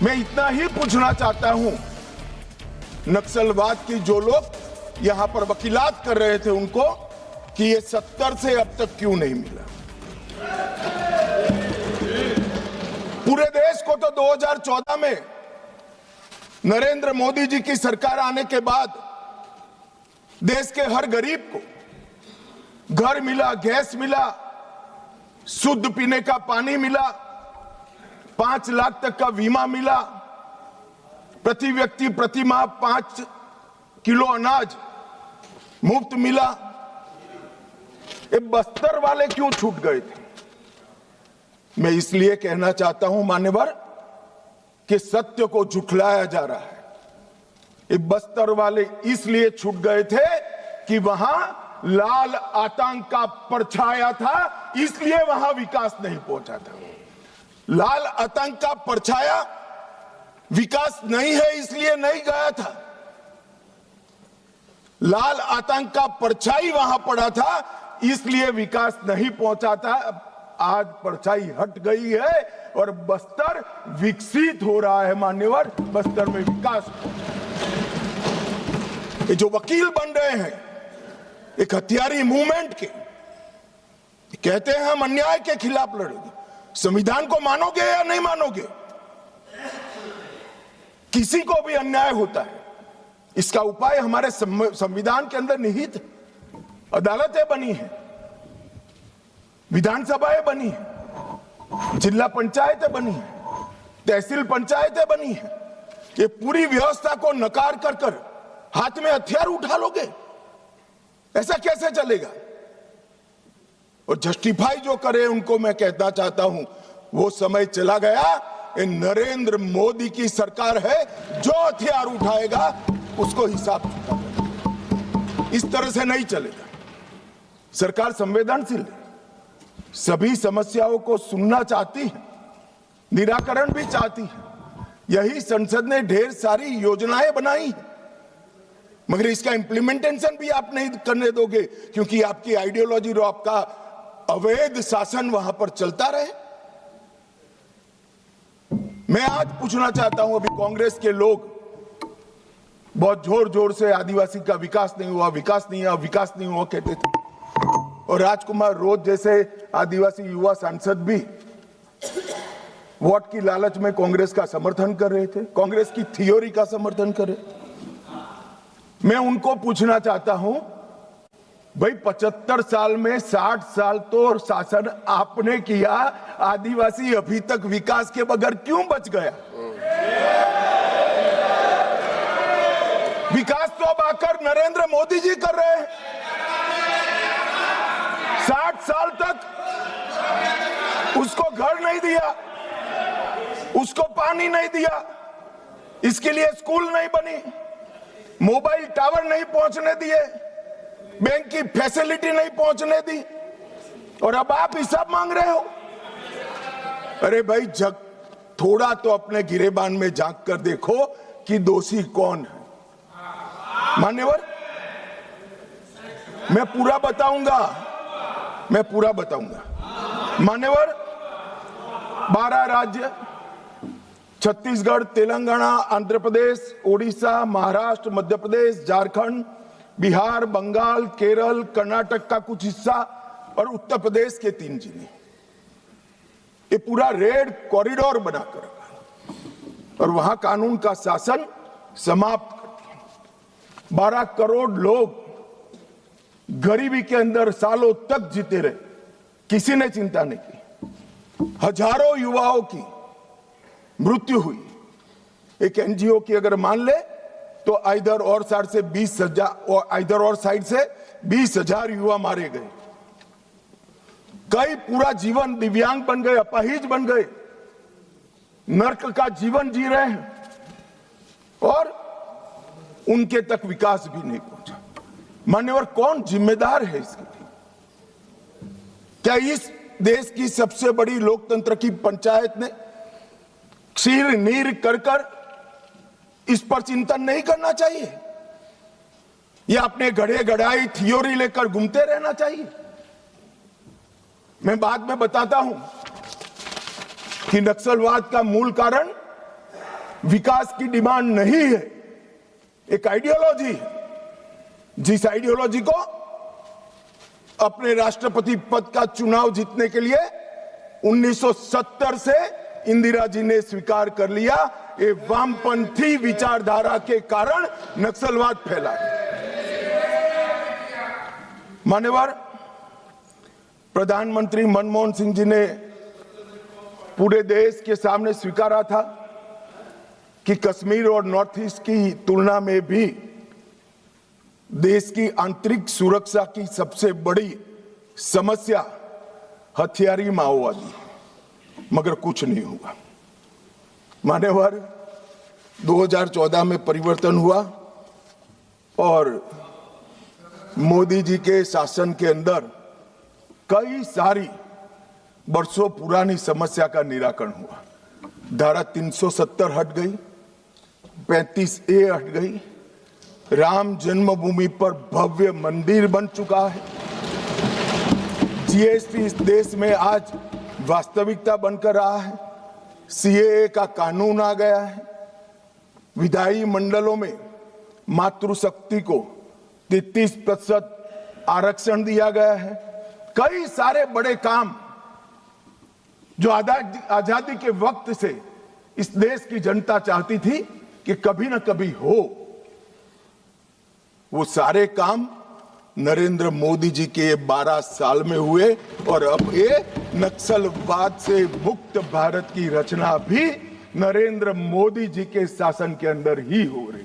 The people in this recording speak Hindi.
मैं इतना ही पूछना चाहता हूं, नक्सलवाद की जो लोग यहां पर वकीलात कर रहे थे उनको, कि ये 70 से अब तक क्यों नहीं मिला। पूरे देश को तो 2014 में नरेंद्र मोदी जी की सरकार आने के बाद देश के हर गरीब को घर मिला, गैस मिला, शुद्ध पीने का पानी मिला, 5 लाख तक का बीमा मिला, प्रति व्यक्ति प्रति माह 5 किलो अनाज मुफ्त मिला। ये बस्तर वाले क्यों छूट गए थे? मैं इसलिए कहना चाहता हूं मान्यवर कि सत्य को झुठलाया जा रहा है। ये बस्तर वाले इसलिए छूट गए थे कि वहां लाल आतंक का परछाया था, इसलिए वहां विकास नहीं पहुंचा था। लाल आतंक का परछाया विकास नहीं है इसलिए नहीं गया था। लाल आतंक का परछाई वहां पड़ा था इसलिए विकास नहीं पहुंचा था। आज परछाई हट गई है और बस्तर विकसित हो रहा है मान्यवर, बस्तर में विकास। ये जो वकील बन रहे हैं एक हथियारी मूवमेंट के, कहते हैं हम अन्याय के खिलाफ लड़ेंगे। संविधान को मानोगे या नहीं मानोगे? किसी को भी अन्याय होता है, इसका उपाय हमारे संविधान के अंदर निहित है। अदालतें बनी है, विधानसभाएं बनी है, जिला पंचायतें बनी है, तहसील पंचायतें बनी है। ये पूरी व्यवस्था को नकार कर हाथ में हथियार उठा लोगे, ऐसा कैसे चलेगा? और जस्टिफाई जो करे उनको मैं कहना चाहता हूं, वो समय चला गया। ये नरेंद्र मोदी की सरकार है, जो हथियार उठाएगा उसको हिसाब चुकाएगा। इस तरह से नहीं चलेगा। सरकार संवेदनशील है, सभी समस्याओं को सुनना चाहती है, निराकरण भी चाहती है। यही संसद ने ढेर सारी योजनाएं बनाई है, मगर इसका इंप्लीमेंटेशन भी आप नहीं करने दोगे, क्योंकि आपकी आइडियोलॉजी और आपका अवैध शासन वहां पर चलता रहे। मैं आज पूछना चाहता हूं, अभी कांग्रेस के लोग बहुत जोर जोर से आदिवासी का विकास नहीं हुआ, विकास नहीं हुआ, विकास नहीं हुआ कहते थे, और राजकुमार रोज जैसे आदिवासी युवा सांसद भी वोट की लालच में कांग्रेस का समर्थन कर रहे थे, कांग्रेस की थ्योरी का समर्थन कर रहे। मैं उनको पूछना चाहता हूं, भाई 75 साल में 60 साल तो शासन आपने किया, आदिवासी अभी तक विकास के बगैर क्यों बच गया? विकास तो अब आकर नरेंद्र मोदी जी कर रहे हैं। 60 साल तक उसको घर नहीं दिया, उसको पानी नहीं दिया, इसके लिए स्कूल नहीं बनी, मोबाइल टावर नहीं पहुंचने दिए, बैंक की फैसिलिटी नहीं पहुंचने दी, और अब आप हिसाब मांग रहे हो। अरे भाई, जग थोड़ा तो अपने गिरेबान में झांक कर देखो कि दोषी कौन है। मान्यवर, मैं पूरा बताऊंगा। मान्यवर, 12 राज्य, छत्तीसगढ़, तेलंगाना, आंध्र प्रदेश, ओडिशा, महाराष्ट्र, मध्य प्रदेश, झारखंड, बिहार, बंगाल, केरल, कर्नाटक का कुछ हिस्सा और उत्तर प्रदेश के 3 जिले, ये पूरा रेड कॉरिडोर बनाकर, और वहां कानून का शासन समाप्त कर दिया। 12 करोड़ लोग गरीबी के अंदर सालों तक जीते रहे, किसी ने चिंता नहीं की। हजारों युवाओं की मृत्यु हुई। एक एनजीओ की अगर मान ले तो इधर और साइड से 20,000 युवा मारे गए। कई पूरा जीवन दिव्यांग बन गए, अपाहिज बन गए, नर्क का जीवन जी रहे हैं, और उनके तक विकास भी नहीं पहुंचा। मान्यवर, कौन जिम्मेदार है इसके लिए? क्या इस देश की सबसे बड़ी लोकतंत्र की पंचायत ने क्षीर नीर कर इस पर चिंतन नहीं करना चाहिए, या अपने गढ़े गढ़ाई थ्योरी लेकर घूमते रहना चाहिए? मैं बाद में बताता हूं कि नक्सलवाद का मूल कारण विकास की डिमांड नहीं है, एक आइडियोलॉजी है। जिस आइडियोलॉजी को अपने राष्ट्रपति पद का चुनाव जीतने के लिए 1970 से इंदिरा जी ने स्वीकार कर लिया। ये वामपंथी विचारधारा के कारण नक्सलवाद फैला। मान्यवर प्रधानमंत्री मनमोहन सिंह जी ने पूरे देश के सामने स्वीकारा था कि कश्मीर और नॉर्थ ईस्ट की तुलना में भी देश की आंतरिक सुरक्षा की सबसे बड़ी समस्या हथियारी माओवादी, मगर कुछ नहीं हुआ। मान्यवर 2014 में परिवर्तन हुआ और मोदी जी के शासन के अंदर कई सारी वर्षों पुरानी समस्या का निराकरण हुआ। धारा 370 हट गई, 35A हट गई, राम जन्मभूमि पर भव्य मंदिर बन चुका है, जीएसटी इस देश में आज वास्तविकता बनकर रहा है, सीएए का कानून आ गया है, विधायी मंडलों में मातृशक्ति को 33% आरक्षण दिया गया है। कई सारे बड़े काम जो आजादी के वक्त से इस देश की जनता चाहती थी कि कभी ना कभी हो, वो सारे काम नरेंद्र मोदी जी के 12 साल में हुए। और अब ये नक्सलवाद से मुक्त भारत की रचना भी नरेंद्र मोदी जी के शासन के अंदर ही हो रही।